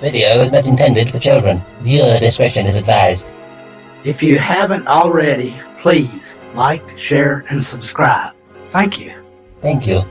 video is not intended for children. Viewer discretion is advised. If you haven't already, please like, share, and subscribe. Thank you. Thank you.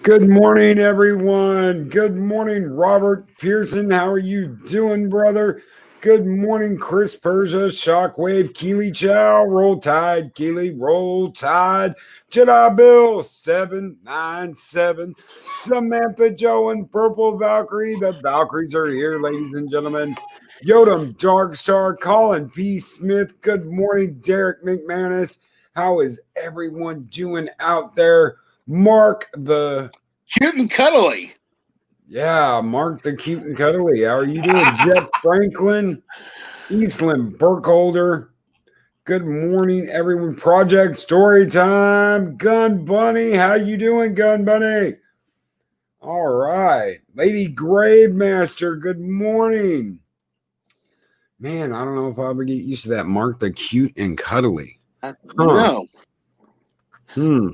Good morning, everyone. Good morning, Robert Pearson. How are you doing, brother? Good morning, Chris Persia, Shockwave, Keely Chow, Roll Tide, Keely, Roll Tide, Jedi Bill 797, Samantha Joe and Purple Valkyrie. The Valkyries are here, ladies and gentlemen. Yodam, Darkstar, Colin P. Smith. Good morning, Derek McManus. How is everyone doing out there? Mark the cute and cuddly. Yeah, Mark the cute and cuddly. How are you doing? Jeff Franklin, Eastland Burkholder. Good morning, everyone. Project Story Time. Gun Bunny. How you doing, Gun Bunny? All right. Lady Gravemaster, good morning. Man, I don't know if I'll ever get used to that. Mark the cute and cuddly. No.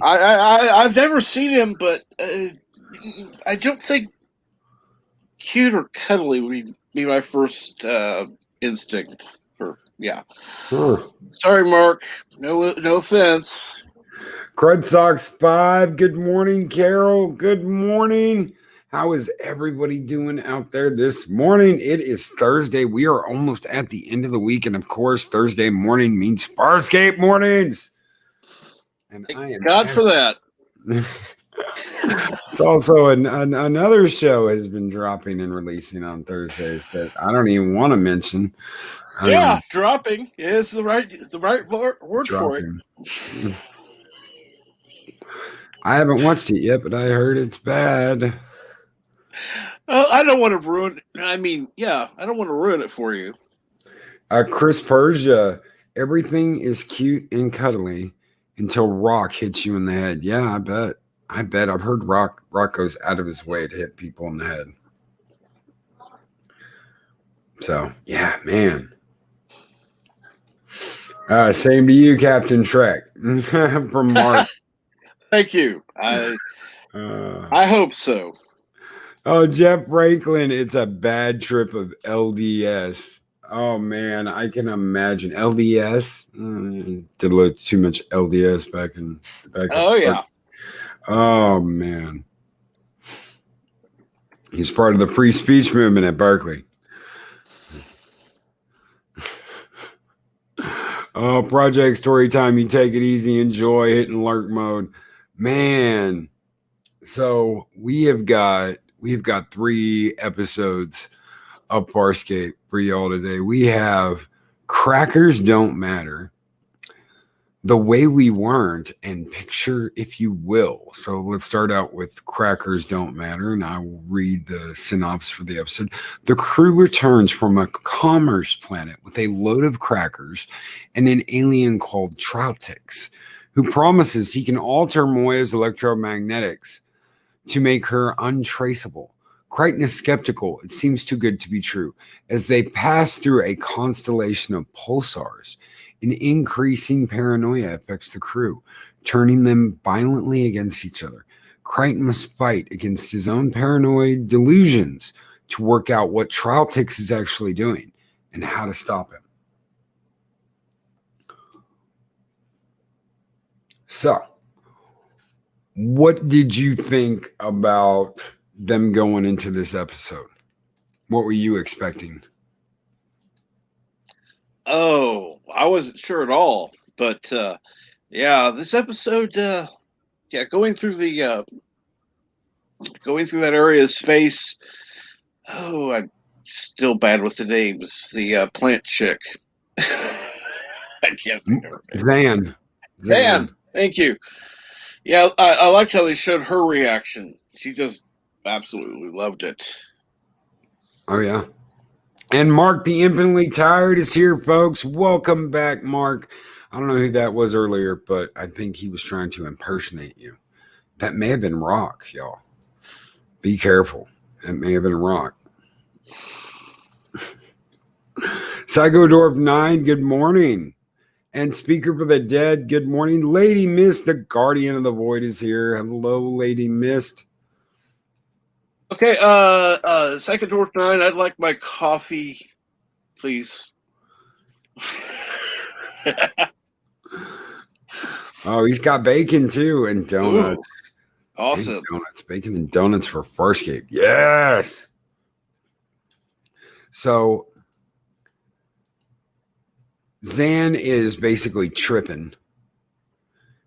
I've never seen him, but I don't think cute or cuddly would be my first instinct. Sorry, Mark. No offense. Crud Sox 5. Good morning, Carol. Good morning. How is everybody doing out there this morning? It is Thursday. We are almost at the end of the week, and of course, Thursday morning means Farscape mornings. And I am God for that. It's also another show has been dropping and releasing on Thursdays that I don't even want to mention. Dropping is the right word for it. I haven't watched it yet, but I heard it's bad. I don't want to ruin. I don't want to ruin it for you. Chris Persia, everything is cute and cuddly until Rock hits you in the head. Yeah, I bet. I've heard Rock goes out of his way to hit people in the head. So, yeah, man. Same to you, Captain Trek. From Mark. Thank you. I hope so. Oh, Jeff Franklin, it's a bad trip of LDS. Oh, man, I can imagine. LDS? Did a little too much LDS back in. Yeah. Oh, man. He's part of the free speech movement at Berkeley. Oh, Project Story Time. You take it easy, enjoy, hit and lurk mode. Man. So we've got 3 episodes of Farscape for y'all today. We have Crackers Don't Matter, The Way We Weren't, and Picture If You Will. So let's start out with Crackers Don't Matter, and I will read the synopsis for the episode. The crew returns from a commerce planet with a load of crackers and an alien called Troutix, who promises he can alter Moya's electromagnetics. to make her untraceable. Crichton is skeptical. It seems too good to be true. As they pass through a constellation of pulsars, an increasing paranoia affects the crew, turning them violently against each other. Crichton must fight against his own paranoid delusions to work out what Traltix is actually doing and how to stop him. So, what did you think about them going into this episode? What were you expecting? Oh, I wasn't sure at all, but yeah, this episode, going through that area of space. Oh, I'm still bad with the names. The plant chick. I can't think of her name. Zan. Thank you. Yeah, I liked how they showed her reaction. She just absolutely loved it. Oh, yeah. And Mark the Infinitely Tired is here, folks. Welcome back, Mark. I don't know who that was earlier, but I think he was trying to impersonate you. That may have been Rock, y'all. Be careful. It may have been Rock. Psychodorf 9, good morning. And Speaker for the Dead, good morning. Lady Mist, the Guardian of the Void, is here. Hello, Lady Mist. Okay, Second Dwarf 9, I'd like my coffee, please. Oh, he's got bacon too and donuts. Ooh, awesome. And donuts, bacon and donuts for Farscape. Yes. So Zan is basically tripping.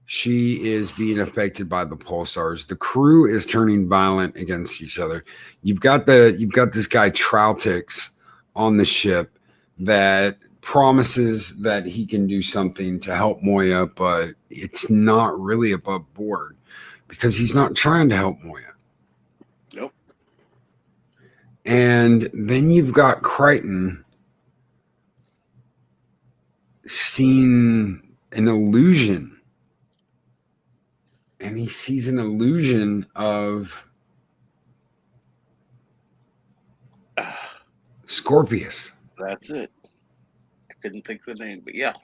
She is being affected by the pulsars. The crew is turning violent against each other. You've got this guy Traltix on the ship that promises that he can do something to help Moya, but it's not really above board because he's not trying to help Moya. Nope. And then you've got Crichton seeing an illusion. And he sees an illusion of Scorpius. That's it. I couldn't think of the name, but yeah.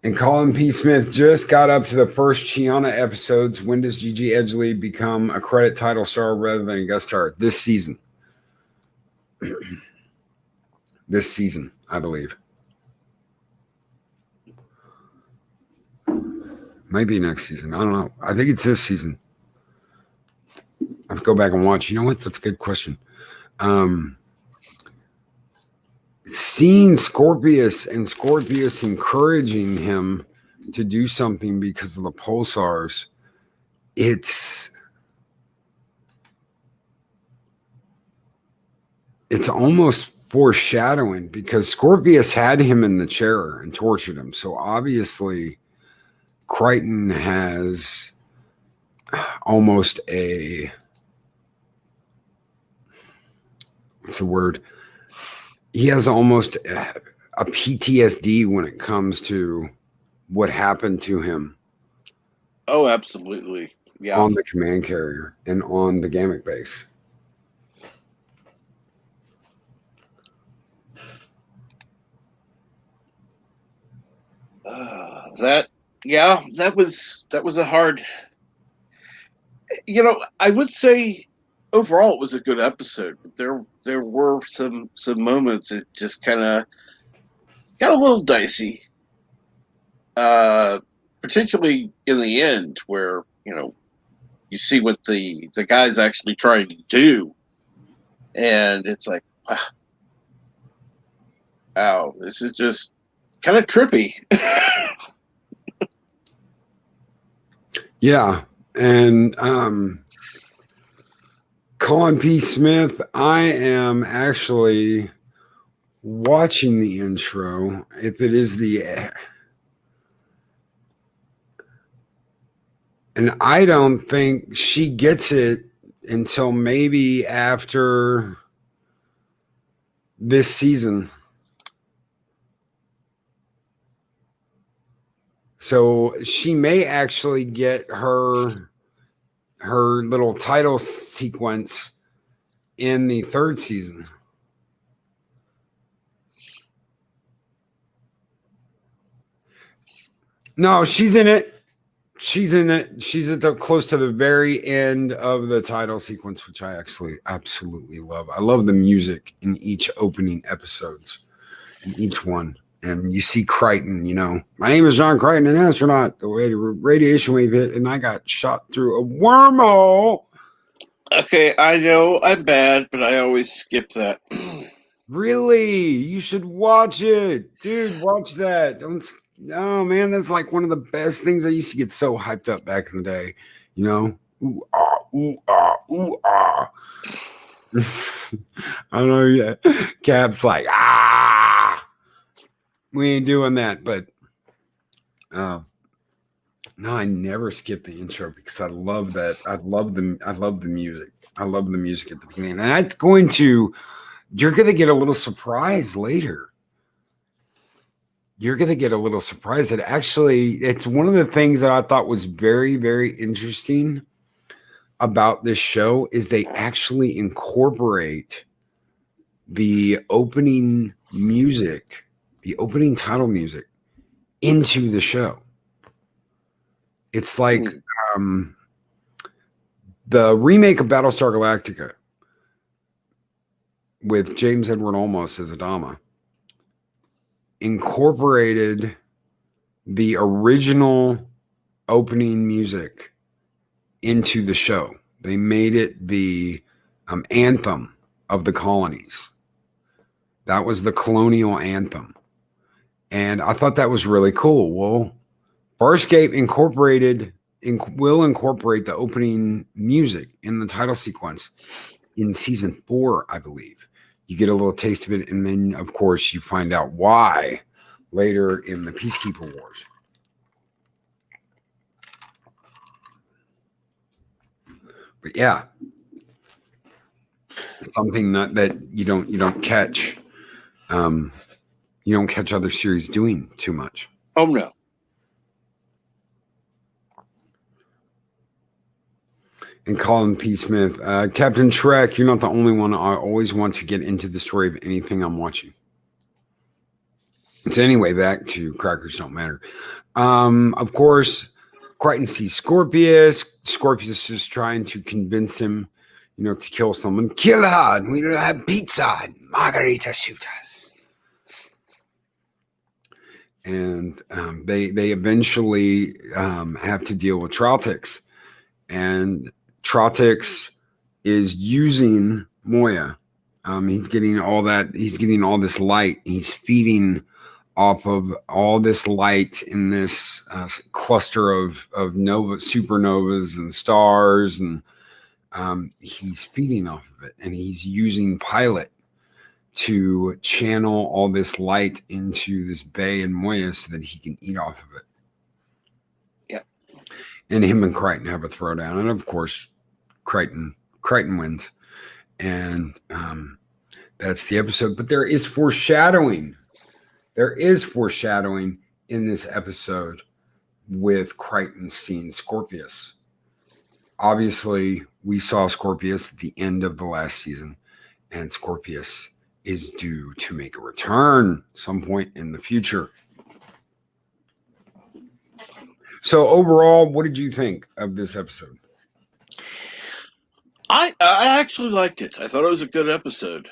And Colin P. Smith just got up to the first Chiana episodes. When does Gigi Edgley become a credit title star rather than a guest star? This season. This season, I believe. Maybe next season. I don't know. I think it's this season. I have to go back and watch. You know what? That's a good question. Seeing Scorpius and Scorpius encouraging him to do something because of the pulsars, it's almost foreshadowing because Scorpius had him in the chair and tortured him. So obviously Crichton has almost a, what's the word? He has almost a PTSD when it comes to what happened to him. Oh, absolutely. Yeah. On the command carrier and on the Gamut base. That was a hard. I would say overall it was a good episode, but there were some moments that just kind of got a little dicey. Particularly in the end, where you see what the guy's actually trying to do, and it's like, wow, this is just kind of trippy. Yeah. And Colin P. Smith, I am actually watching the intro. If it is and I don't think she gets it until maybe after this season. So she may actually get her little title sequence in the 3rd season. No, she's in it. She's in it. She's at the close to the very end of the title sequence, which I actually absolutely love. I love the music in each opening episodes, in each one. And you see Crichton, my name is John Crichton, an astronaut. The radiation wave hit, and I got shot through a wormhole. Okay, I know I'm bad, but I always skip that. Really? You should watch it. Dude, watch that. Oh, man, that's like one of the best things. I used to get so hyped up back in the day, Ooh, ah, ooh, ah, ooh, ah. I don't know. Yeah. Cap's like, we ain't doing that. But no, I never skip the intro because I love that. I love the music. I love the music at the beginning. And you're going to get a little surprise later. You're going to get a little surprise that actually it's one of the things that I thought was very, very interesting about this show is they actually incorporate the opening music, the opening title music into the show. It's like the remake of Battlestar Galactica with James Edward Olmos as Adama incorporated the original opening music into the show. They made it the anthem of the colonies. That was the colonial anthem. And I thought that was really cool. Well, Farscape will incorporate the opening music in the title sequence in season 4, I believe. You get a little taste of it, and then, of course, you find out why later in the Peacekeeper Wars. But yeah, something that you don't catch. You don't catch other series doing too much. Oh no. And Colin P. Smith, Captain Trek, you're not the only one. I always want to get into the story of anything I'm watching. So anyway, back to Crackers Don't Matter. Of course, Crichton sees Scorpius. Scorpius is trying to convince him, to kill someone. Kill her, and we'll have pizza and margarita shooters. And they eventually have to deal with Trotix. And Trotix is using Moya. He's getting all this light. He's feeding off of all this light in this cluster of supernovas and stars, and he's feeding off of it. And he's using Pilot to channel all this light into this bay in Moya so that he can eat off of it. And him and Crichton have a throwdown. And of course, Crichton wins. And that's the episode. But there is foreshadowing. There is foreshadowing in this episode with Crichton seeing Scorpius. Obviously, we saw Scorpius at the end of the last season. And Scorpius is due to make a return some point in the future. So overall, what did you think of this episode? I actually liked it. I thought it was a good episode.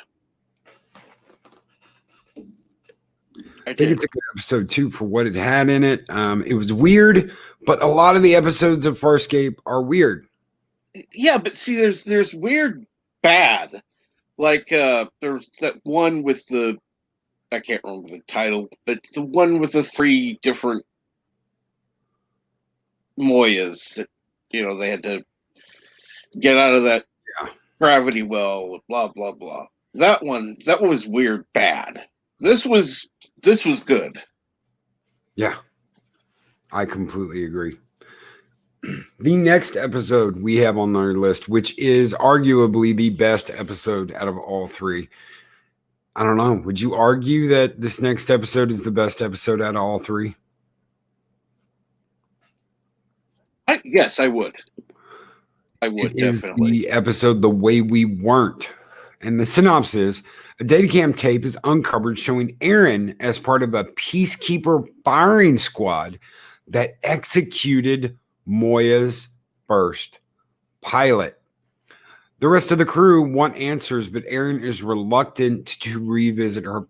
I think it's a good episode too for what it had in it. It was weird, but a lot of the episodes of Farscape are weird. Yeah, but see, there's weird bad. Like there's that one with I can't remember the title, but the one with the 3 different Moyas that they had to get out of that gravity well, blah blah blah. That one was weird bad. This was good. Yeah, I completely agree. The next episode we have on our list, which is arguably the best episode out of all 3. I don't know. Would you argue that this next episode is the best episode out of all 3? Yes, I would. I would, It is definitely. the episode The Way We Weren't. And the synopsis, a Datacam tape is uncovered showing Aaron as part of a peacekeeper firing squad that executed Moya's first pilot. The rest of the crew want answers, but Aaron is reluctant to revisit her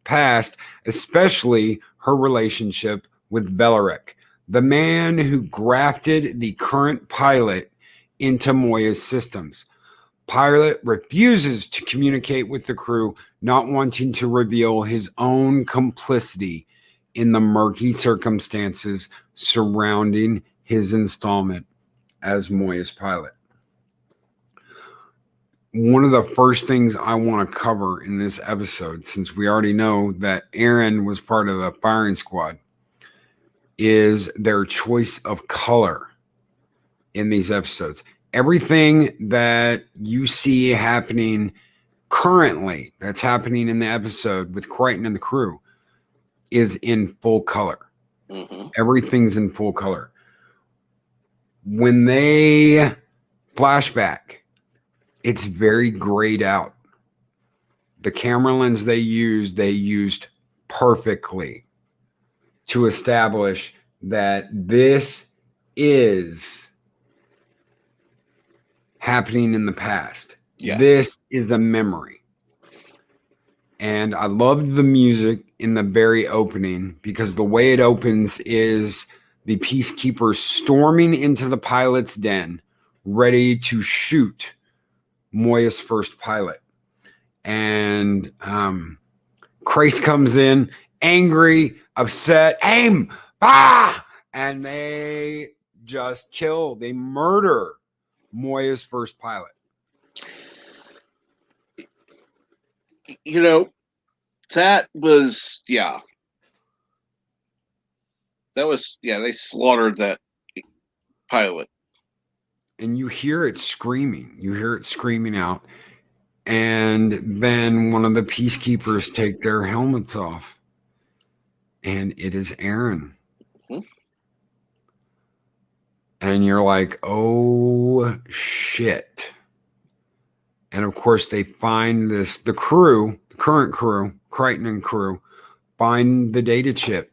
past, especially her relationship with Bellaric, the man who grafted the current pilot into Moya's systems. Pilot refuses to communicate with the crew, not wanting to reveal his own complicity in the murky circumstances surrounding his installment as Moya's pilot. One of the first things I want to cover in this episode, since we already know that Aaron was part of the firing squad, is their choice of color in these episodes. Everything that you see happening currently, that's happening in the episode with Crichton and the crew, is in full color. Mm-hmm. Everything's in full color. When they flashback, it's very grayed out. The camera lens they used perfectly to establish that this is happening in the past. Yes. This is a memory. And I loved the music in the very opening because the way it opens is the peacekeepers storming into the pilot's den, ready to shoot Moya's first pilot. And Crace comes in, angry, upset, aim, and they just kill, they murder Moya's first pilot. You know, that was, they slaughtered that pilot. And you hear it screaming. You hear it screaming out. And then one of the peacekeepers take their helmets off. And it is Aaron. Mm-hmm. And you're like, oh, shit. And of course, they find the crew, the current crew, Crichton and crew, find the data chip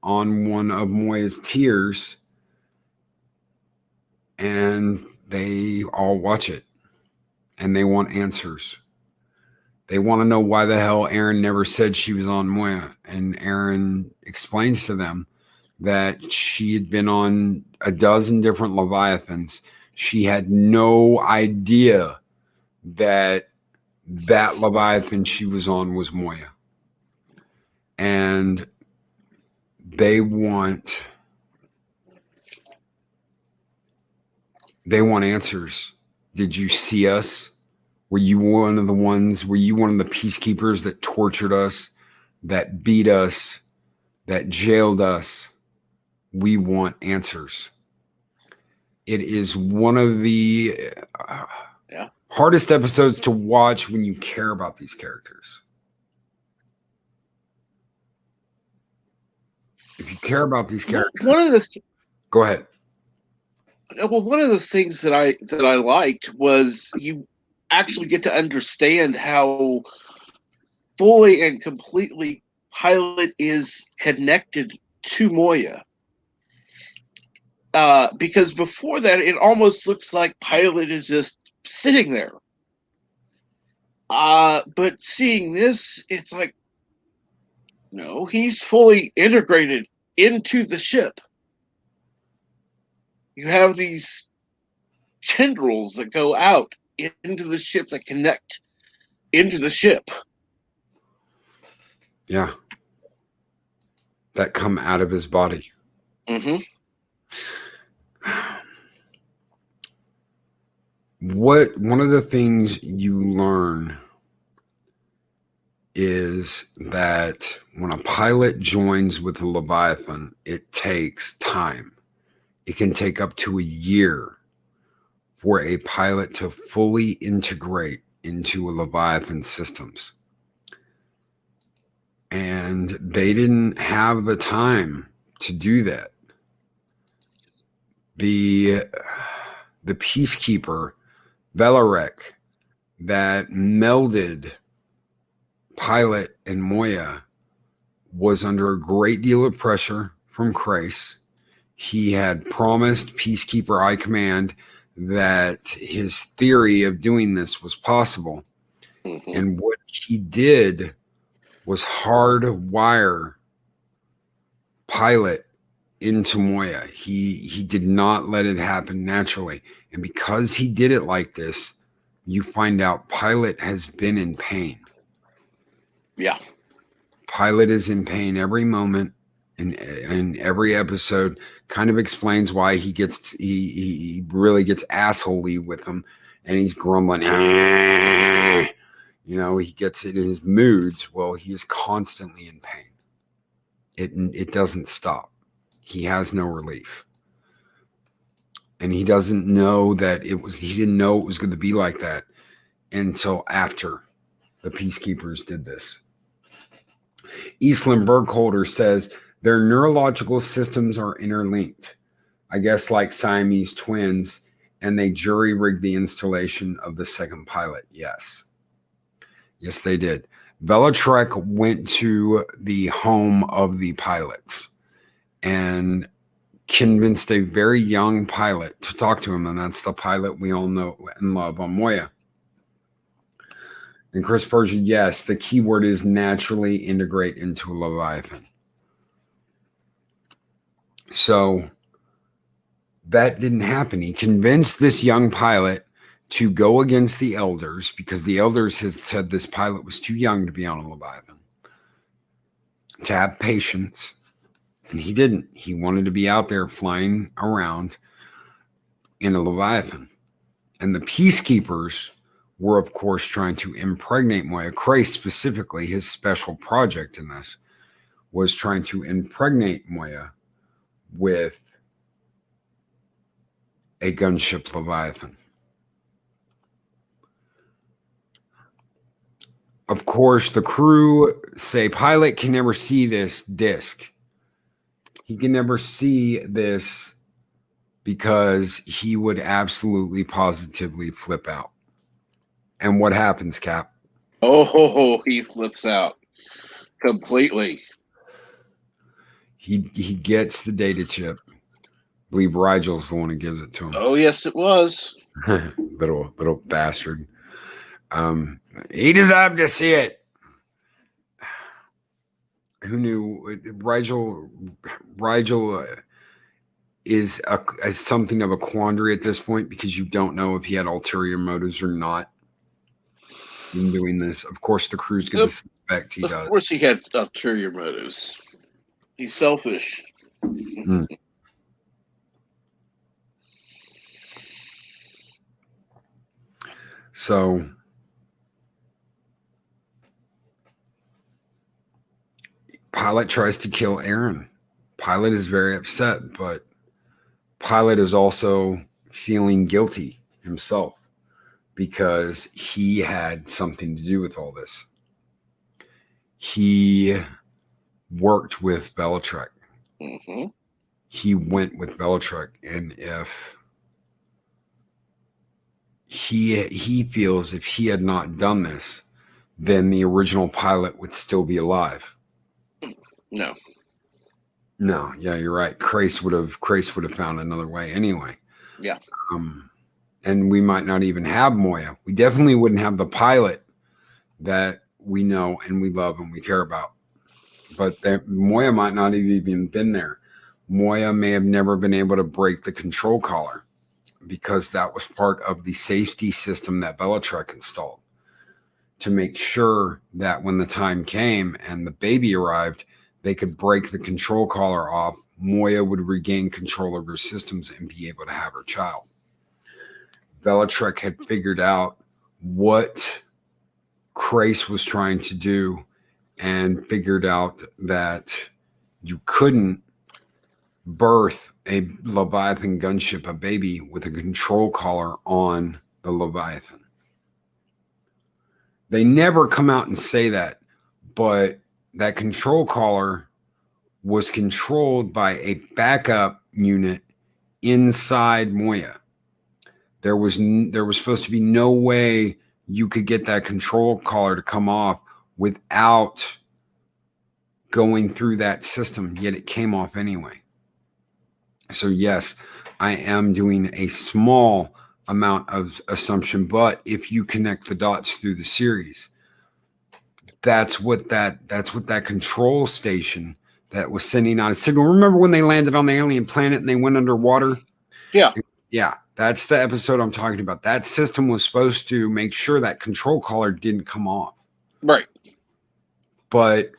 on one of Moya's tiers. And they all watch it. And they want answers. They want to know why the hell Aaron never said she was on Moya. And Aaron explains to them that she had been on a dozen different Leviathans. She had no idea that Leviathan she was on was Moya. And they want answers. Did you see us? Were you one of the peacekeepers that tortured us, that beat us, that jailed us? We want answers. It is one of the hardest episodes to watch when you care about these characters. If you care about these characters, go ahead. Well, one of the things that I liked was you actually get to understand how fully and completely Pilot is connected to Moya. Because before that, it almost looks like Pilot is just sitting there. But seeing this, it's like, no, he's fully integrated into the ship. You have these tendrils that go out into the ship that connect into the ship. Yeah. That come out of his body. Mm-hmm. One of the things you learn is that when a pilot joins with a Leviathan, it takes time. It can take up to a year for a pilot to fully integrate into a Leviathan systems. And they didn't have the time to do that. the peacekeeper Velarek that melded Pilot and Moya was under a great deal of pressure from Krace. He had promised Peacekeeper I Command that his theory of doing this was possible. Mm-hmm. And what he did was hardwire Pilot into Moya. He did not let it happen naturally. And because he did it like this, you find out Pilot has been in pain. Yeah. Pilot is in pain every moment in every episode. Kind of explains why he really gets assholey with them, and he's grumbling. You know, he gets it in his moods. Well, he is constantly in pain. It doesn't stop. He has no relief. And he doesn't know that he didn't know it was going to be like that until after the Peacekeepers did this. Eastland Burkholder says their neurological systems are interlinked, I guess like Siamese twins, and they jury-rigged the installation of the second pilot. Yes, they did. Velarek went to the home of the pilots and convinced a very young pilot to talk to him, and that's the pilot we all know and love on Moya. And Chris Persia, yes, the key word is naturally integrate into a Leviathan. So that didn't happen. He convinced this young pilot to go against the elders because the elders had said this pilot was too young to be on a Leviathan, to have patience. And he didn't. He wanted to be out there flying around in a Leviathan. And the Peacekeepers were, of course, trying to impregnate Moya. Krace, specifically, his special project in this was trying to impregnate Moya with a gunship Leviathan. Of course, the crew say Pilot can never see this disc. He can never see this because he would absolutely positively flip out. And what happens, Cap? Oh, he flips out completely. He gets the data chip. I believe Rigel's the one who gives it to him. Oh, yes, it was. little bastard. He deserved to see it. Who knew? Rigel is something of a quandary at this point because you don't know if he had ulterior motives or not in doing this. Of course, the crew's going to suspect he does. Of course, he had ulterior motives. He's selfish. Mm. So Pilot tries to kill Aaron. Pilot is very upset, but Pilot is also feeling guilty himself because he had something to do with all this. He worked with Velarek. Mm-hmm. He went with Velarek, and if he feels if he had not done this, then the original pilot would still be alive. No, yeah, you're right. Krace would have found another way anyway. Yeah. And we might not even have Moya. We definitely wouldn't have the pilot that we know and we love and we care about. But Moya might not have even been there. Moya may have never been able to break the control collar because that was part of the safety system that Velarek installed to make sure that when the time came and the baby arrived, they could break the control collar off. Moya would regain control of her systems and be able to have her child. Velarek had figured out what Krace was trying to do and figured out that you couldn't birth a Leviathan gunship, a baby, with a control collar on the Leviathan. They never come out and say that, but that control collar was controlled by a backup unit inside Moya. There was supposed to be no way you could get that control collar to come off without going through that system, yet it came off anyway. So yes, I am doing a small amount of assumption, but if you connect the dots through the series, that's what that control station that was sending out a signal. Remember when they landed on the alien planet and they went underwater? Yeah. Yeah, that's the episode I'm talking about. That system was supposed to make sure that control collar didn't come off. Right. But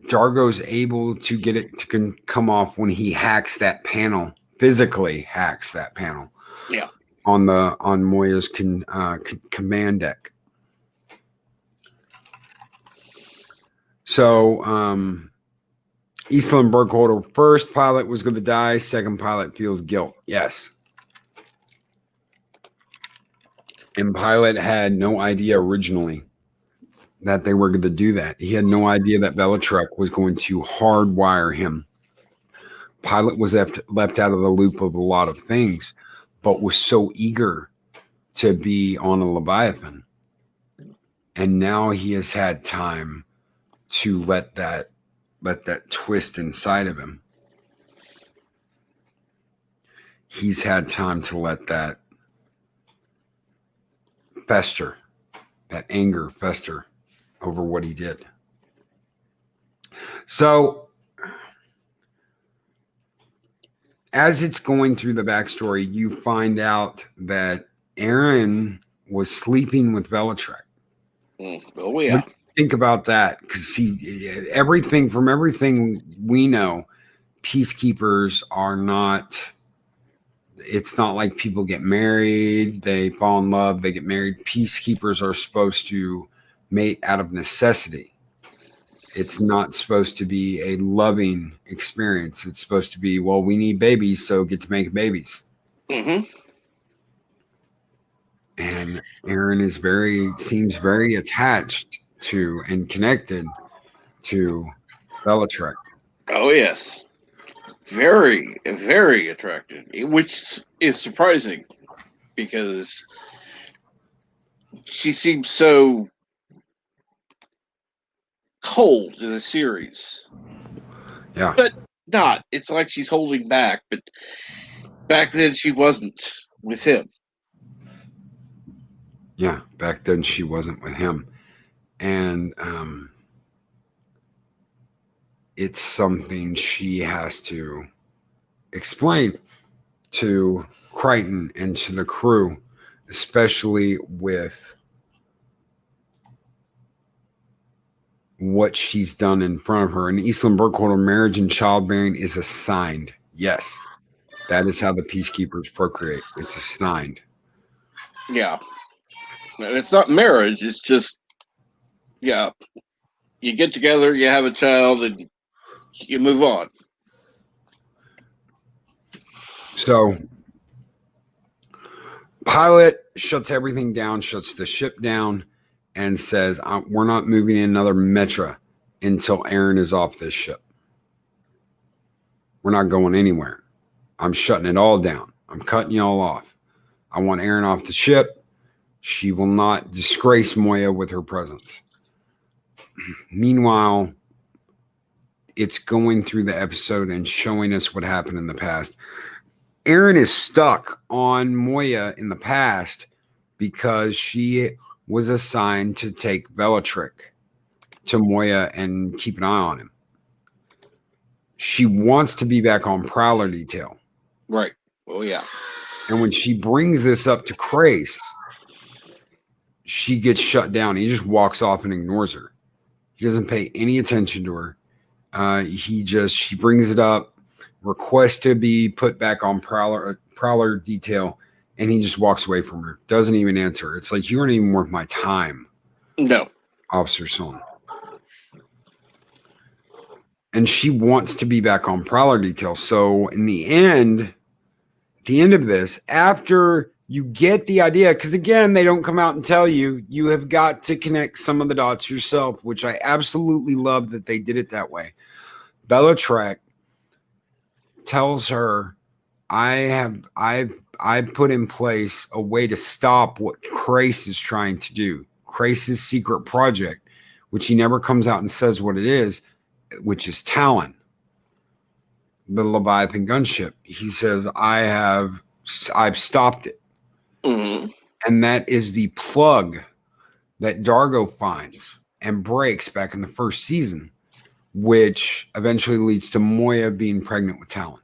Dargo's able to get it to come off when he hacks that panel, physically hacks that panel. Yeah. On Moya's command deck. So Eastland Burkholder, first pilot was going to die. Second pilot feels guilt. Yes. And pilot had no idea originally that they were going to do that. He had no idea that Bellatrek was going to hardwire him. Pilot was left out of the loop of a lot of things, but was so eager to be on a Leviathan. And now he has had time to let that twist inside of him. He's had time to let that fester, that anger fester over what he did. So as it's going through the backstory, you find out that Aaron was sleeping with Bellatrek. Oh yeah. Think about that, because everything we know, peacekeepers are not. It's not like people get married, they fall in love, they get married. Peacekeepers are supposed to mate out of necessity. It's not supposed to be a loving experience. It's supposed to be, well, we need babies, so get to make babies. Mm-hmm. And Aaron seems very attached to and connected to Bellatrek. Oh yes. Very, very attractive, which is surprising because she seems so cold in the series. Yeah. But not. It's like she's holding back, but back then she wasn't with him. Yeah, back then she wasn't with him. And it's something she has to explain to Crichton and to the crew, especially with what she's done in front of her. In Eastland Burkholder, marriage and childbearing is assigned. Yes, that is how the peacekeepers procreate. It's assigned. Yeah. And it's not marriage, it's just, yeah, you get together, you have a child, and you move on. So pilot shuts everything down, shuts the ship down, and says, we're not moving in another Metra until Aaron is off this ship. We're not going anywhere. I'm shutting it all down. I'm cutting you all off. I want Aaron off the ship. She will not disgrace Moya with her presence. Meanwhile, it's going through the episode and showing us what happened in the past. Aaron is stuck on Moya in the past because she was assigned to take Bellatrek to Moya and keep an eye on him. She wants to be back on Prowler detail. Right. Oh, yeah. And when she brings this up to Crace, she gets shut down. He just walks off and ignores her. He doesn't pay any attention to her. She brings it up, requests to be put back on Prowler detail, and he just walks away from her. Doesn't even answer. It's like, you aren't even worth my time. No. Officer Sloan. And she wants to be back on Prowler detail. So in the end of this, after you get the idea, because again, they don't come out and tell you, you have got to connect some of the dots yourself, which I absolutely love that they did it that way. Bellatrek tells her I've put in place a way to stop what Crace is trying to do. Crace's secret project, which he never comes out and says what it is, which is Talon, the Leviathan gunship. He says, I've stopped it. Mm-hmm. And that is the plug that Dargo finds and breaks back in the first season, which eventually leads to Moya being pregnant with Talon.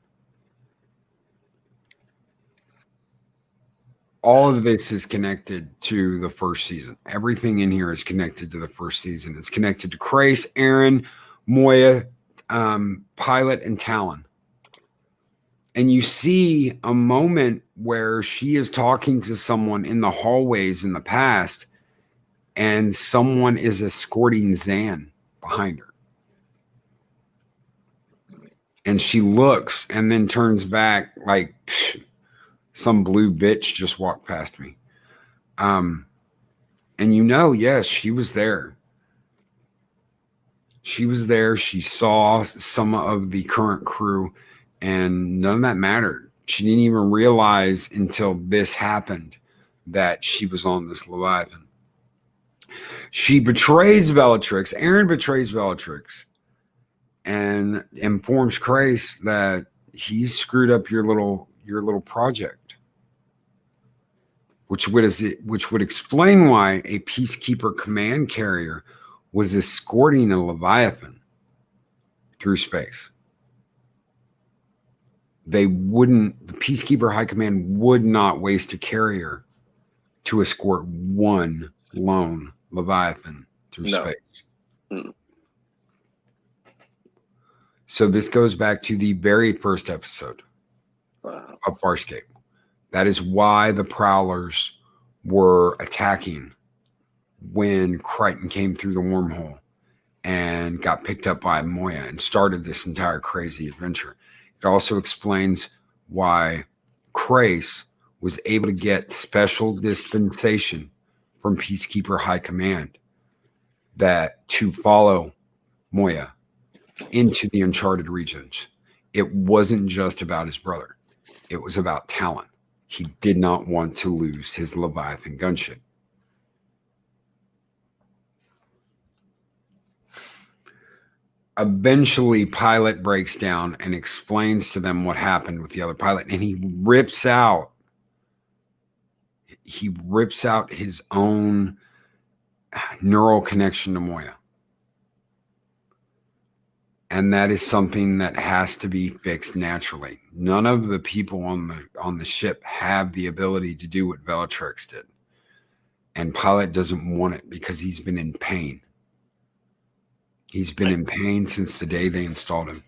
All of this is connected to the first season. Everything in here is connected to the first season. It's connected to Crace, Aaron, Moya, Pilot, and Talon. And you see a moment where she is talking to someone in the hallways in the past, and someone is escorting Zan behind her. And she looks and then turns back like some blue bitch just walked past me. And yes, she was there. She was there. She saw some of the current crew, and none of that mattered. She didn't even realize until this happened that she was on this Leviathan. She betrays Bellatrix. Aaron betrays Bellatrix and informs Crace that he's screwed up your little project, which would explain why a Peacekeeper command carrier was escorting a Leviathan through space. The Peacekeeper High Command would not waste a carrier to escort one lone Leviathan through space. Mm. So this goes back to the very first episode Wow. of Farscape. That is why the Prowlers were attacking when Crichton came through the wormhole and got picked up by Moya and started this entire crazy adventure. It also explains why Crace was able to get special dispensation from Peacekeeper High Command that to follow Moya into the uncharted regions. It wasn't just about his brother. It was about Talon. He did not want to lose his Leviathan gunship. Eventually, Pilot breaks down and explains to them what happened with the other pilot, and he rips out his own neural connection to Moya. And that is something that has to be fixed naturally. None of the people on the ship have the ability to do what Bellatrix did. And Pilot doesn't want it because he's been in pain. He's been in pain since the day they installed him.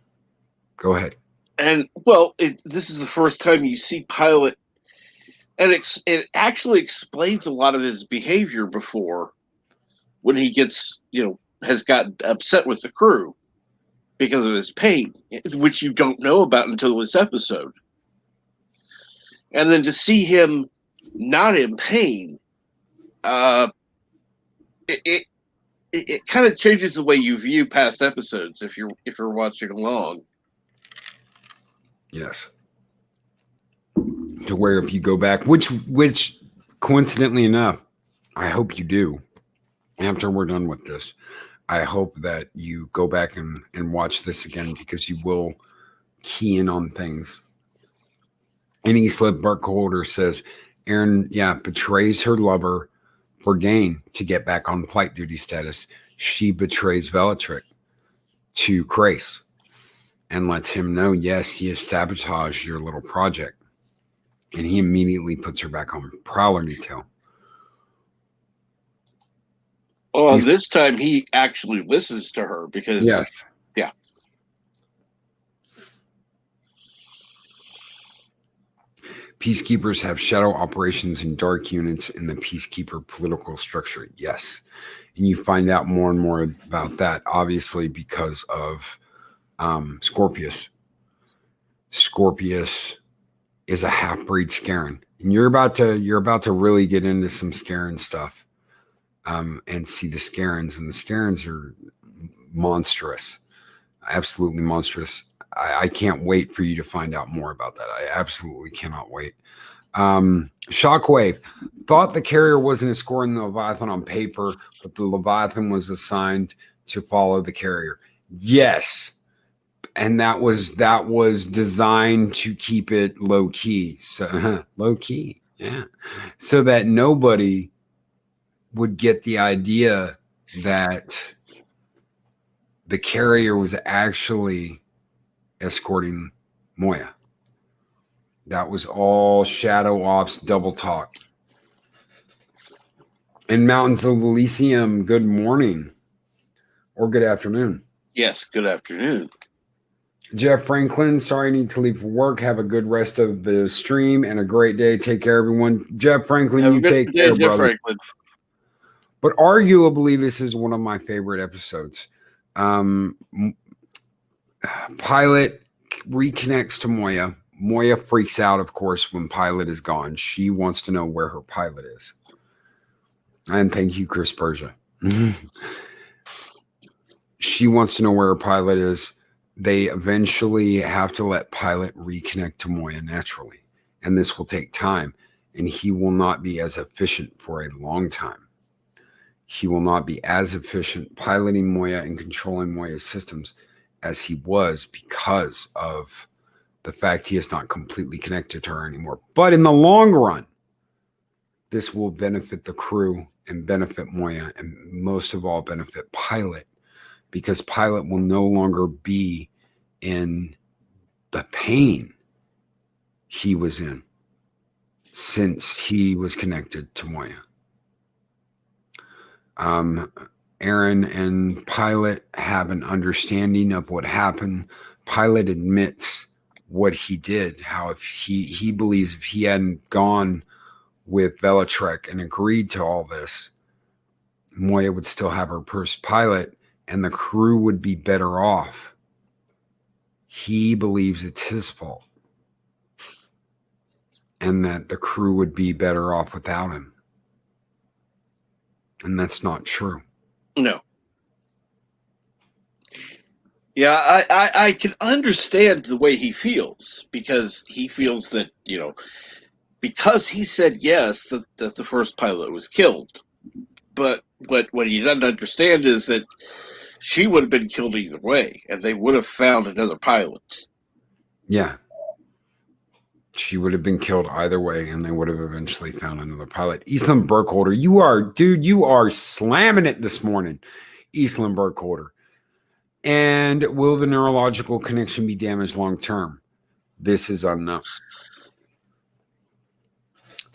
Go ahead. And, this is the first time you see Pilot, and it actually explains a lot of his behavior before when he gets, has gotten upset with the crew because of his pain, which you don't know about until this episode. And then to see him not in pain, it kind of changes the way you view past episodes if you're watching along. Yes. To where if you go back, which coincidentally enough, I hope you do after we're done with this. I hope that you go back and watch this again because you will key in on things. And Eastlet Burkholder says, Aaron, betrays her lover for gain to get back on flight duty status. She betrays Bellatrix to Crace and lets him know, yes, he has sabotaged your little project. And he immediately puts her back on Prowler detail. Well, this time he actually listens to her because... Yes. Yeah. Peacekeepers have shadow operations in dark units in the Peacekeeper political structure. Yes. And you find out more and more about that, obviously, because of Scorpius. Scorpius is a half-breed Scaran. And you're about to really get into some Scaran stuff. And see the Scarans, and the Scarans are monstrous, absolutely monstrous. I can't wait for you to find out more about that. I absolutely cannot wait. Shockwave thought the carrier wasn't escorting the Leviathan on paper, but the Leviathan was assigned to follow the carrier. Yes. And that was designed to keep it low key. So low key. Yeah. So that nobody would get the idea that the carrier was actually escorting Moya. That was all Shadow Ops double talk. In Mountains of Elysium, good morning or good afternoon. Yes, good afternoon. Jeff Franklin, sorry I need to leave for work. Have a good rest of the stream and a great day. Take care, everyone. Jeff Franklin, you take care, brother. Franklin. But arguably, this is one of my favorite episodes. Pilot reconnects to Moya. Moya freaks out, of course, when Pilot is gone. She wants to know where her pilot is. And thank you, Chris Persia. She wants to know where her pilot is. They eventually have to let Pilot reconnect to Moya naturally. And this will take time. And he will not be as efficient for a long time. He will not be as efficient piloting Moya and controlling Moya's systems as he was because of the fact he is not completely connected to her anymore. But in the long run, this will benefit the crew and benefit Moya and most of all benefit Pilot, because Pilot will no longer be in the pain he was in since he was connected to Moya. Aaron and Pilot have an understanding of what happened. Pilot admits what he did, how if he believes if he hadn't gone with Velatrek and agreed to all this, Moya would still have her first pilot and the crew would be better off. He believes it's his fault and that the crew would be better off without him. And that's not true. No. Yeah, I can understand the way he feels, because he feels that, because he said yes, that the first pilot was killed. But what he doesn't understand is that she would have been killed either way, and they would have found another pilot. Yeah. She would have been killed either way, and they would have eventually found another pilot. Eastland Burkholder, you are slamming it this morning. Eastland Burkholder. And will the neurological connection be damaged long term? This is unknown.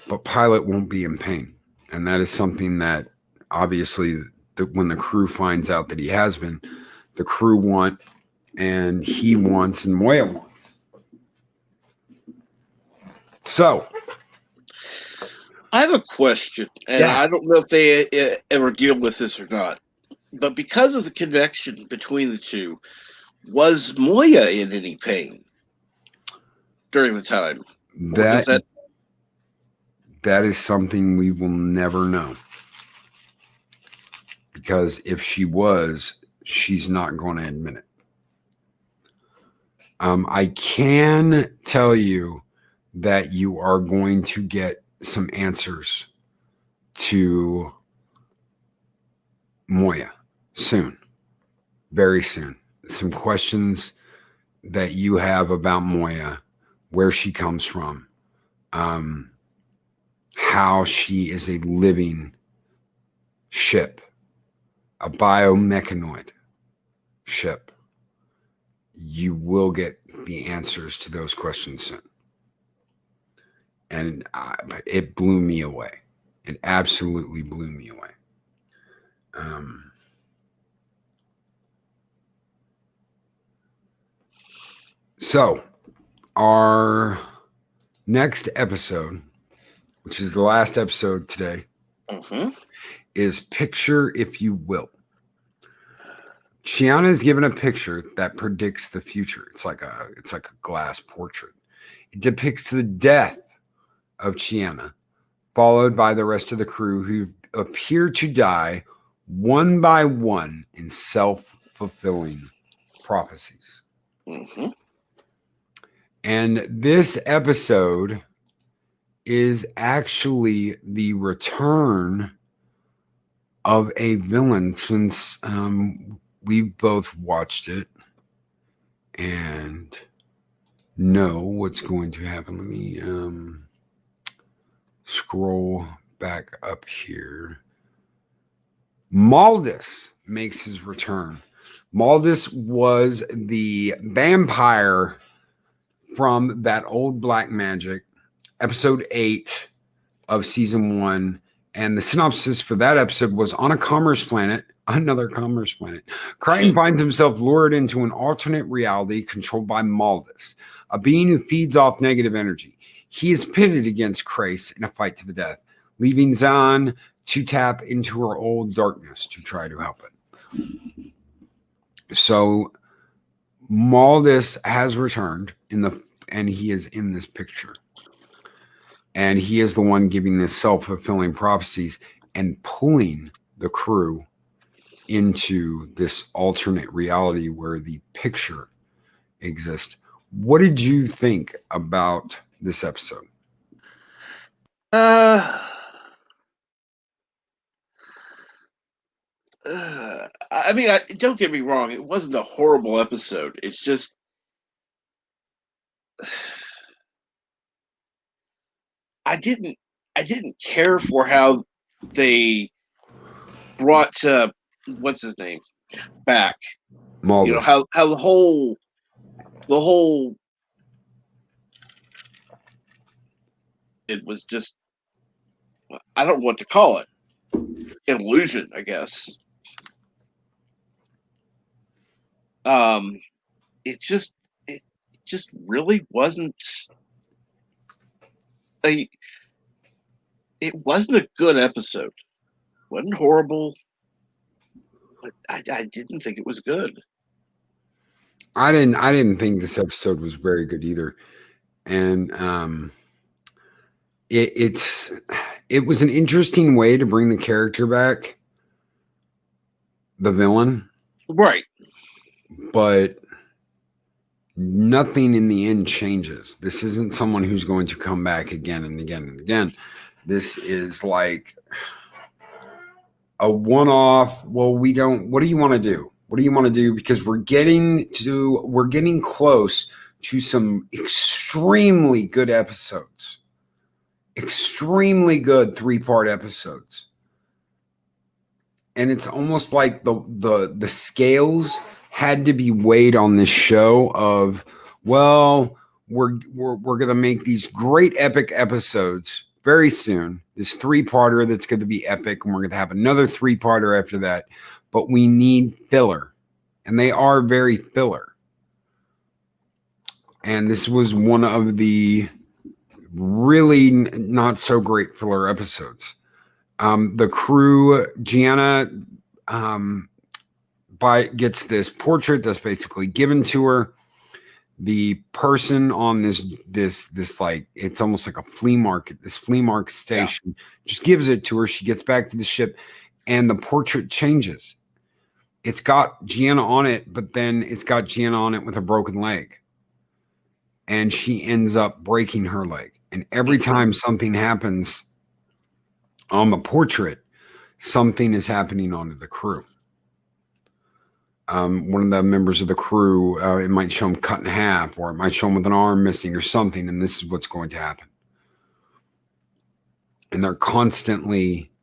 But Pilot won't be in pain. And that is something that obviously when the crew finds out that he has been, the crew want and he wants and Moya wants. So, I have a question, and I don't know if they ever deal with this or not. But because of the connection between the two, was Moya in any pain during the time? That is something we will never know. Because if she was, she's not going to admit it. I can tell you that you are going to get some answers to Moya soon, very soon. Some questions that you have about Moya, where she comes from, how she is a living ship, a biomechanoid ship. You will get the answers to those questions soon. And it blew me away. It absolutely blew me away. So, our next episode, which is the last episode today, is Picture If You Will. Chiana is given a picture that predicts the future. It's like a glass portrait. It depicts the death of Chiana, followed by the rest of the crew who appear to die one by one in self-fulfilling prophecies. And this episode is actually the return of a villain, since we've both watched it and know what's going to happen. Let me scroll back up here. Maldus makes his return. Maldus was the vampire from that old Black Magic, episode 8 of season 1. And the synopsis for that episode was: on a commerce planet, another commerce planet, Crichton finds himself lured into an alternate reality controlled by Maldus, a being who feeds off negative energy. He is pitted against Krace in a fight to the death, leaving Zahn to tap into her old darkness to try to help it. So Maldus has returned and he is in this picture. And he is the one giving this self-fulfilling prophecies and pulling the crew into this alternate reality where the picture exists. What did you think about this episode? I mean, don't get me wrong. It wasn't a horrible episode. It's just I didn't care for how they brought what's his name back. Maldus. You know how the whole it was just, I don't know what to call it, an illusion, I guess. It just really wasn't it wasn't a good episode. It wasn't horrible, but I didn't think it was good. I didn't think this episode was very good either. And it was an interesting way to bring the character back, the villain. Right. But nothing in the end changes. This isn't someone who's going to come back again and again and again. This is like a one-off. Well, what do you want to do? What do you want to do? Because we're getting close to some extremely good episodes. Extremely good 3-part episodes. And it's almost like the scales had to be weighed on this show of, well, we're going to make these great epic episodes very soon. This 3-parter that's going to be epic, and we're going to have another 3-parter after that. But we need filler, and they are very filler. And this was one of the really not so great filler episodes. The crew, Gianna, gets this portrait that's basically given to her. The person on this like, it's almost like a flea market, this flea market station, just gives it to her. She gets back to the ship, and the portrait changes. It's got Gianna on it, but then it's got Gianna on it with a broken leg. And she ends up breaking her leg. And every time something happens on the portrait, something is happening onto the crew. One of the members of the crew, it might show him cut in half, or it might show him with an arm missing or something, and this is what's going to happen. And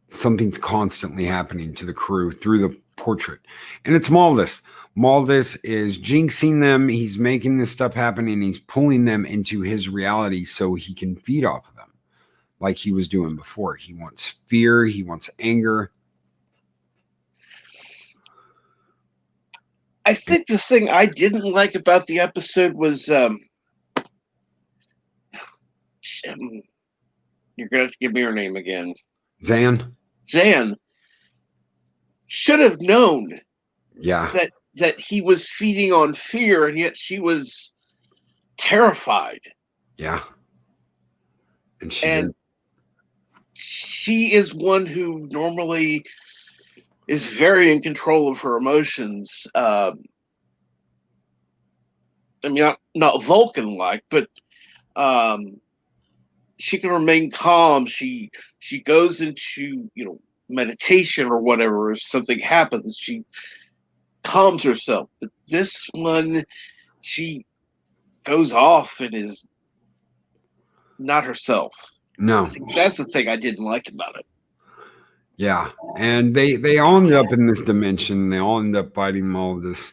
something's constantly happening to the crew through the portrait. And it's Maldus. Maldus is jinxing them. He's making this stuff happen, and he's pulling them into his reality so he can feed off of them like he was doing before. He wants fear. He wants anger. I think the thing I didn't like about the episode was you're going to have to give me her name again. Zan should have known that he was feeding on fear, and yet she was terrified. Yeah. And she is one who normally is very in control of her emotions. I mean, not Vulcan-like, but she can remain calm. She goes into meditation or whatever. If something happens, she calms herself. But this one, she goes off and is not herself. No, I think that's the thing I didn't like about it. yeah, and they all end up in this dimension. They all end up fighting all of this,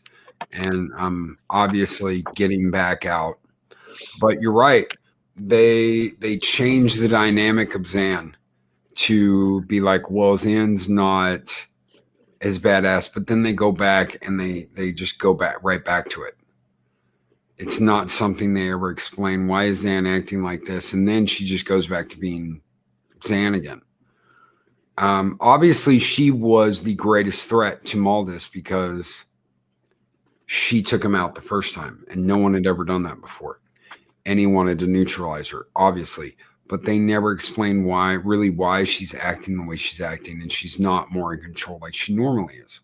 and obviously getting back out. But you're right. They change the dynamic of Zan to be like, well, Zan's not as badass, but then they go back and they just go back right back to it. It's not something they ever explain. Why is Zan acting like this? And then she just goes back to being Zan again. Obviously, she was the greatest threat to Maldus because she took him out the first time, and no one had ever done that before. And he wanted to neutralize her, obviously. But they never explain why she's acting the way she's acting, and she's not more in control like she normally is.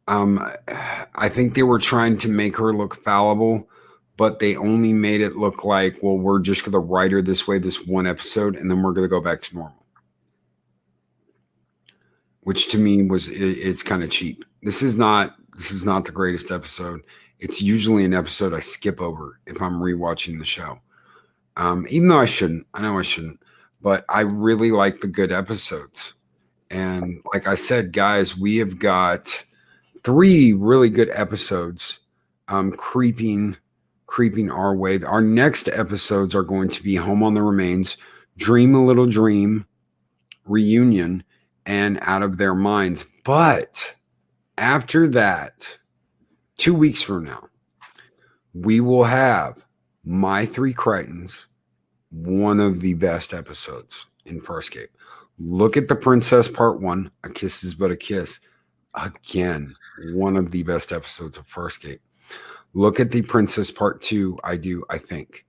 I think they were trying to make her look fallible, but they only made it look like, well, we're just going to write her this way this one episode, and then we're going to go back to normal. Which to me it's kind of cheap. This is not the greatest episode. It's usually an episode I skip over if I'm rewatching the show. Even though I shouldn't. I know I shouldn't. But I really like the good episodes. And like I said, guys, we have got 3 really good episodes creeping our way. Our next episodes are going to be Home on the Remains, Dream a Little Dream, Reunion, and Out of Their Minds. But after that, 2 weeks from now, we will have My 3 Crichtons, one of the best episodes in Farscape. Look at The Princess Part 1, A Kiss is But a Kiss. Again, one of the best episodes of Farscape. Look at The Princess Part 2, I think.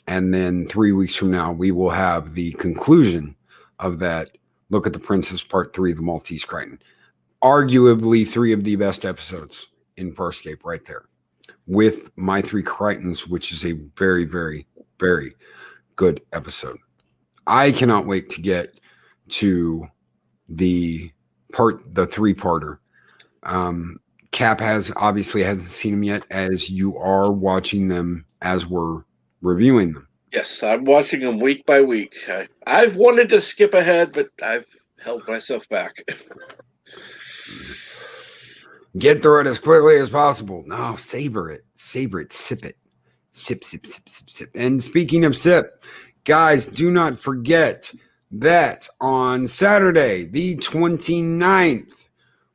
And then 3 weeks from now, we will have the conclusion of that. Look at The Princess Part 3, The Maltese Crichton. Arguably 3 of the best episodes in Farscape right there. With My 3 Crichtons, which is a very, very, very good episode. I cannot wait to get to the 3-parter. Cap obviously hasn't seen them yet, as you are watching them as we're reviewing them. Yes, I'm watching them week by week. I've wanted to skip ahead, but I've held myself back. Get through it as quickly as possible. No, savor it, sip it, sip. And speaking of sip, guys, do not forget that on Saturday, the 29th,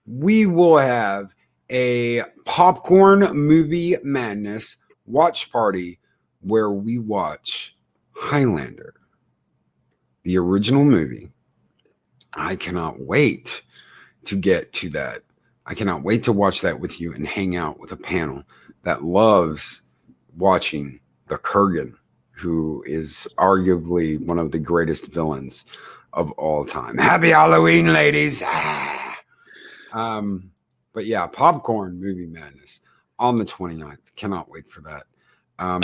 we will have a popcorn movie madness watch party where we watch Highlander, the original movie. I cannot wait to get to that. I cannot wait to watch that with you and hang out with a panel that loves watching the Kurgan, who is arguably one of the greatest villains of all time. Happy Halloween, ladies. But yeah, popcorn movie madness on the 29th. Cannot wait for that.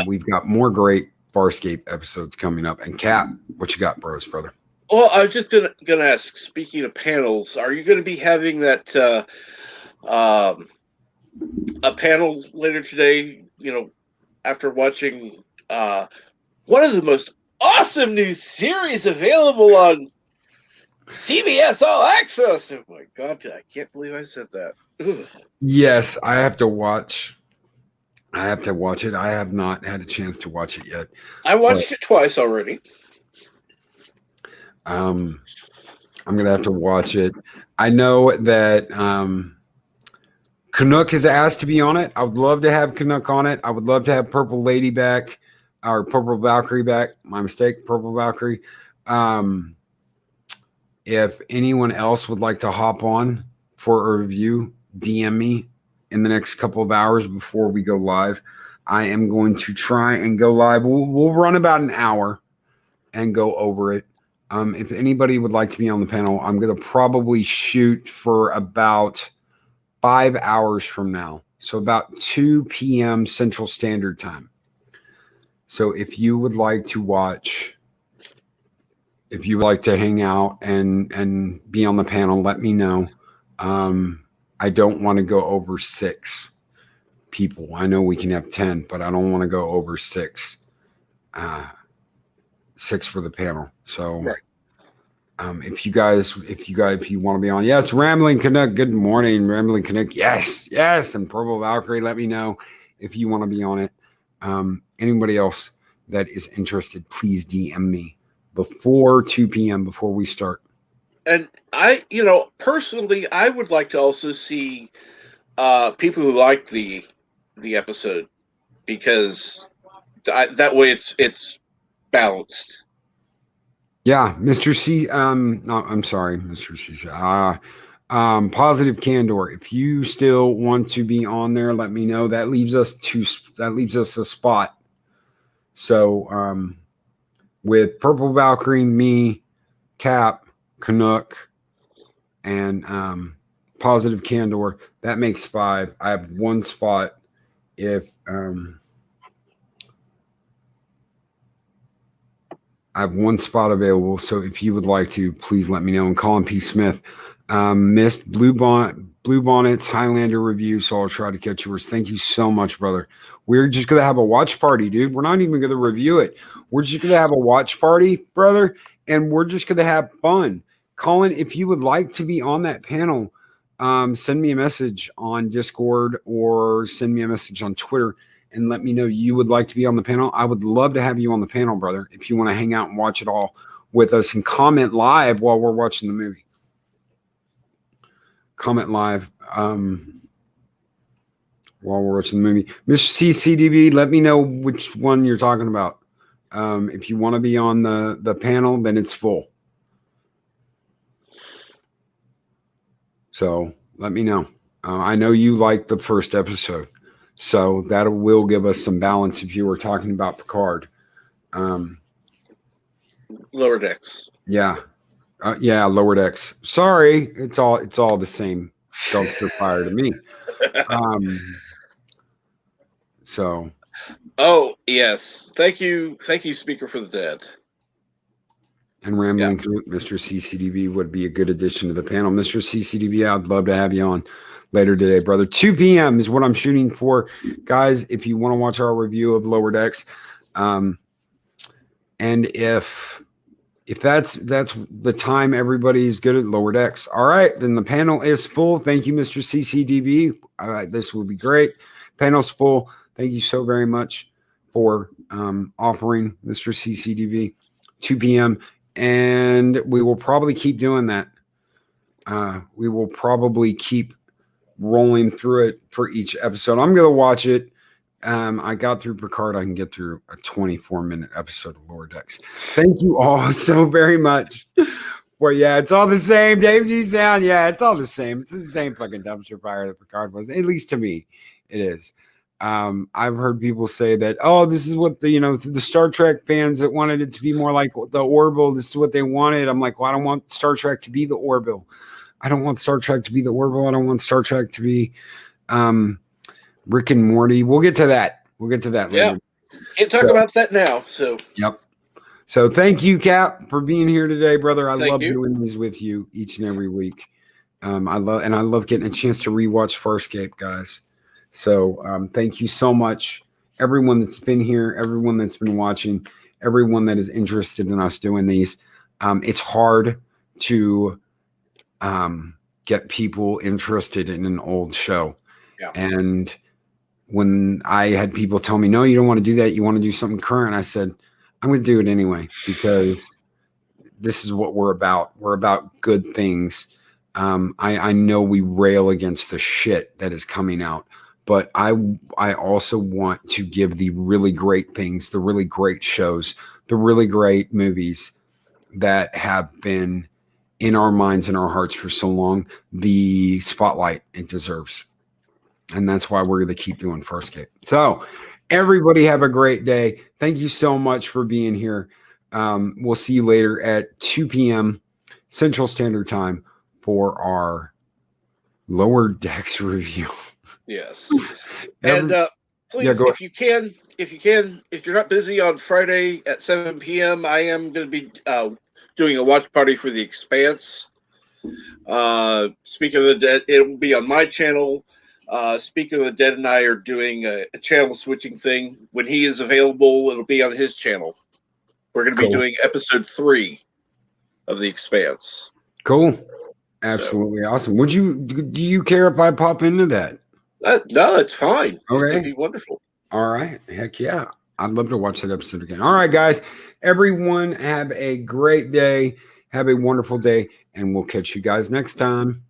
We've got more great Farscape episodes coming up. And Cap, what you got, brother? Well, I was just gonna ask, speaking of panels, are you going to be having that a panel later today, after watching one of the most awesome new series available on CBS All Access? Oh my God, I can't believe I said that. Ugh. Yes, I have to watch it. I have not had a chance to watch it yet. I watched it twice already. I'm gonna have to watch it. I know that Canuck has asked to be on it. I would love to have Canuck on it. I would love to have Purple Lady back, or Purple Valkyrie back. My mistake, Purple Valkyrie. If anyone else would like to hop on for a review, DM me in the next couple of hours before we go live. I am going to try and go live. We'll run about an hour and go over it. If anybody would like to be on the panel, I'm going to probably shoot for about 5 hours from now So about 2 p.m. Central Standard Time. So if you would like to watch, if you would like to hang out and be on the panel, let me know. I don't want to go over 6 people. I know we can have 10, but I don't want to go over 6. 6 for the panel. So Right. if you want to be on, it's Rambling Canuck. Good morning, Rambling Canuck. Yes. And Purple Valkyrie, let me know if you want to be on it. Anybody else that is interested, please DM me before 2 p.m. before we start. And I, personally, I would like to also see people who like the episode, because that way it's balanced. Yeah, Mr. C. No, I'm sorry, Mr. C. Positive Candor. If you still want to be on there, let me know. That leaves us a spot. So with Purple Valkyrie, me, Cap, Canuck, and Positive Candor, that makes 5. I have 1 spot. If I have 1 spot available, so if you would like to, please let me know. And Colin P. Smith missed Blue Bonnet's Highlander review, so I'll try to catch yours. Thank you so much, brother. We're just gonna have a watch party, dude. We're not even gonna review it. We're just gonna have a watch party, brother, and we're just gonna have fun. Colin, if you would like to be on that panel, send me a message on Discord or send me a message on Twitter and let me know you would like to be on the panel. I would love to have you on the panel, brother, if you want to hang out and watch it all with us and comment live while we're watching the movie. Comment live while we're watching the movie. Mr. CCDB, let me know which one you're talking about. If you want to be on the panel, then it's full. So let me know. I know you liked the first episode. So that will give us some balance if you were talking about Picard. Lower Decks. Yeah. Lower Decks. Sorry, it's all the same dumpster fire to me. So. Oh yes, thank you, Speaker for the Dead. And Rambling Mr. CCDB would be a good addition to the panel. Mr. CCDB, I'd love to have you on later today, brother. 2 p.m. is what I'm shooting for, guys. If you want to watch our review of Lower Decks, and if that's the time everybody's good at Lower Decks, all right, then the panel is full. Thank you, Mr. CCDB. All right, this will be great. Panel's full. Thank you so very much for offering, Mr. CCDB. 2 p.m. And we will probably keep doing that. We will probably keep rolling through it for each episode. I'm going to watch it. I got through Picard. I can get through a 24-minute episode of Lower Decks. Thank you all so very much. It's all the same. Dave G. Sound. Yeah, it's all the same. It's the same fucking dumpster fire that Picard was. At least to me, it is. I've heard people say that, this is what the Star Trek fans that wanted it to be more like the Orville. This is what they wanted. I'm like, well, I don't want Star Trek to be the Orville. I don't want Star Trek to be the Orville. I don't want Star Trek to be Rick and Morty. We'll get to that. Later. Yeah, can't talk about that now. So yep. So thank you, Cap, for being here today, brother. I love you. doing these with you each and every week. I love getting a chance to rewatch Farscape, guys. So thank you so much, everyone that's been here, everyone that's been watching, everyone that is interested in us doing these. It's hard to get people interested in an old show. Yeah. And when I had people tell me, no, you don't want to do that, you want to do something current, I said, I'm going to do it anyway, because this is what we're about. We're about good things. I know we rail against the shit that is coming out, but I also want to give the really great things, the really great shows, the really great movies that have been in our minds and our hearts for so long, the spotlight it deserves. And that's why we're going to keep doing Farscape. So everybody have a great day. Thank you so much for being here. We'll see you later at 2 p.m. Central Standard Time for our Lower Decks review. Yes. Every- And please, go if you can, if you're not busy on Friday at 7 p.m., I am going to be doing a watch party for The Expanse. Speaker of the Dead, it will be on my channel. Speaker of the Dead and I are doing a channel switching thing. When he is available, it'll be on his channel. We're going to be Cool. doing episode 3 of The Expanse. Cool. Absolutely awesome. Do you care if I pop into that? No, it's fine. Okay. It'd be wonderful. All right. Heck yeah. I'd love to watch that episode again. All right, guys. Everyone have a great day. Have a wonderful day. And we'll catch you guys next time.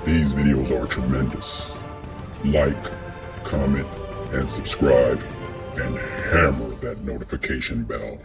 These videos are tremendous. Like, comment, and subscribe, and hammer that notification bell.